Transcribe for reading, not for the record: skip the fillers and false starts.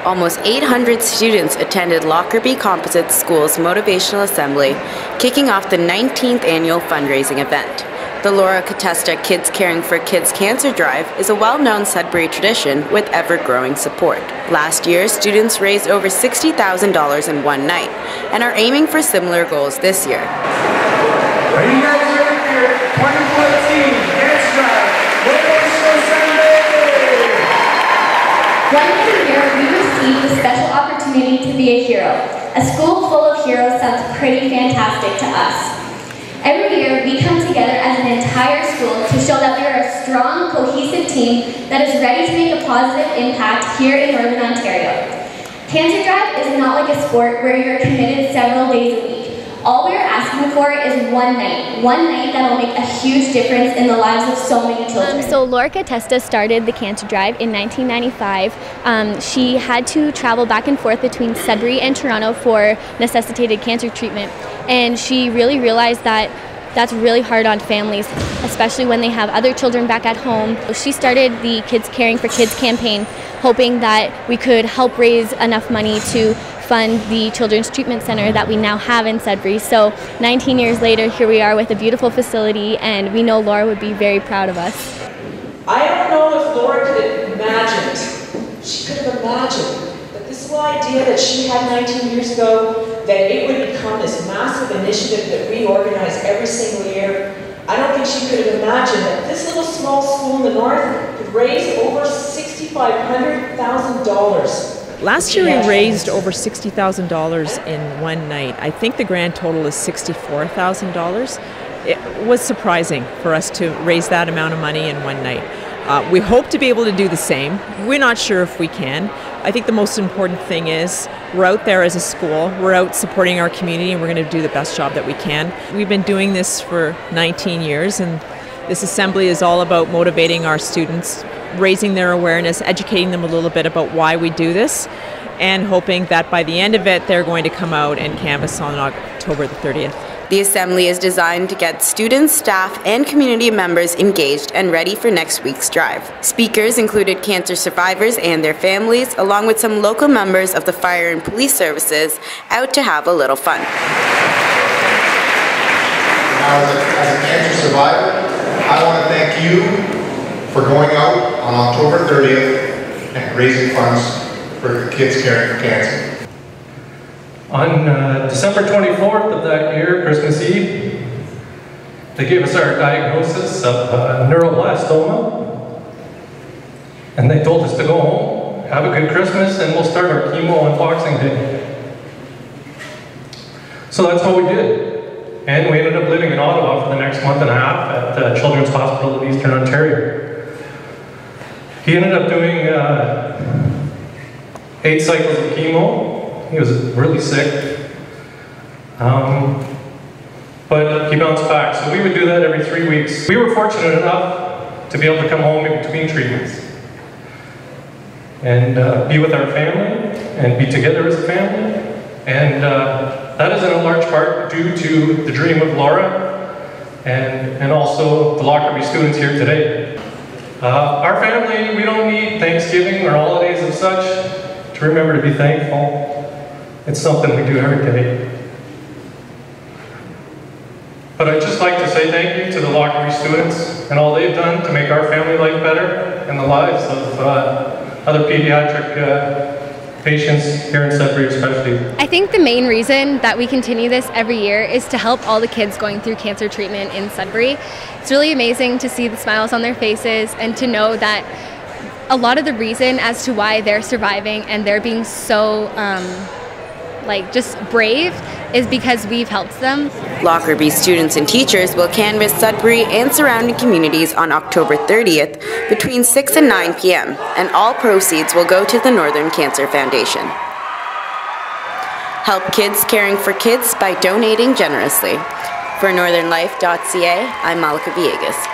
almost 800 students attended Lockerby Composite School's motivational assembly, kicking off the 19th annual fundraising event. The Laura Catesta Kids Caring for Kids Cancer Drive is a well-known Sudbury tradition with ever-growing support. Last year, students raised over $60,000 in one night and are aiming for similar goals this year. Are you guys ready for your 2014 Cancer Drive Motivational Assembly? One year we received the special opportunity to be a hero. A school full of heroes sounds pretty fantastic to us. Every year, we come together as an entire school to show that we are a strong, cohesive team that is ready to make a positive impact here in Northern Ontario. Cancer Drive is not like a sport where you're committed several days a week. All we are asking for is one night that will make a huge difference in the lives of so many children. So Laura Catesta started the Cancer Drive in 1995. She had to travel back and forth between Sudbury and Toronto for necessitated cancer treatment, and she really realized that that's really hard on families, especially when they have other children back at home. She started the Kids Caring for Kids campaign, hoping that we could help raise enough money to fund the Children's Treatment Center that we now have in Sudbury. So 19 years later, here we are with a beautiful facility, and we know Laura would be very proud of us. I don't know if Laura could have imagined, she could have imagined that this little idea that she had 19 years ago, that it would become this massive initiative that we organize every single year. I don't think she could have imagined that this little small school in the north could raise over $6,500,000. Last year we raised over $60,000 in one night. I think the grand total is $64,000. It was surprising for us to raise that amount of money in one night. We hope to be able to do the same. We're not sure if we can. I think the most important thing is we're out there as a school, we're out supporting our community, and we're going to do the best job that we can. We've been doing this for 19 years, and this assembly is all about motivating our students, raising their awareness, educating them a little bit about why we do this, and hoping that by the end of it they're going to come out and canvass on October the 30th. The assembly is designed to get students, staff, and community members engaged and ready for next week's drive. Speakers included cancer survivors and their families, along with some local members of the fire and police services, out to have a little fun. Now, as a cancer survivor, I want to thank you for going out on October 30th and raising funds for Kids Caring for Cancer. On December 24th of that year, Christmas Eve, they gave us our diagnosis of neuroblastoma, and they told us to go home, have a good Christmas, and we'll start our chemo on Boxing Day. So that's what we did, and we ended up living in Ottawa for the next month and a half at the Children's Hospital of Eastern Ontario. He ended up doing 8 cycles of chemo. He was really sick, but he bounced back. So we would do that every 3 weeks. We were fortunate enough to be able to come home in between treatments and be with our family and be together as a family. And that is in a large part due to the dream of Laura and also the Lockerby students here today. Our family, we don't need Thanksgiving or holidays and such to remember to be thankful. It's something we do every day. But I'd just like to say thank you to the Lockerby students and all they've done to make our family life better and the lives of other pediatric patients here in Sudbury especially. I think the main reason that we continue this every year is to help all the kids going through cancer treatment in Sudbury. It's really amazing to see the smiles on their faces and to know that a lot of the reason as to why they're surviving and they're being so just brave is because we've helped them. Lockerby students and teachers will canvass Sudbury and surrounding communities on October 30th between 6 and 9 p.m. and all proceeds will go to the Northern Cancer Foundation. Help Kids Caring for Kids by donating generously. For northernlife.ca, I'm Malika Villegas.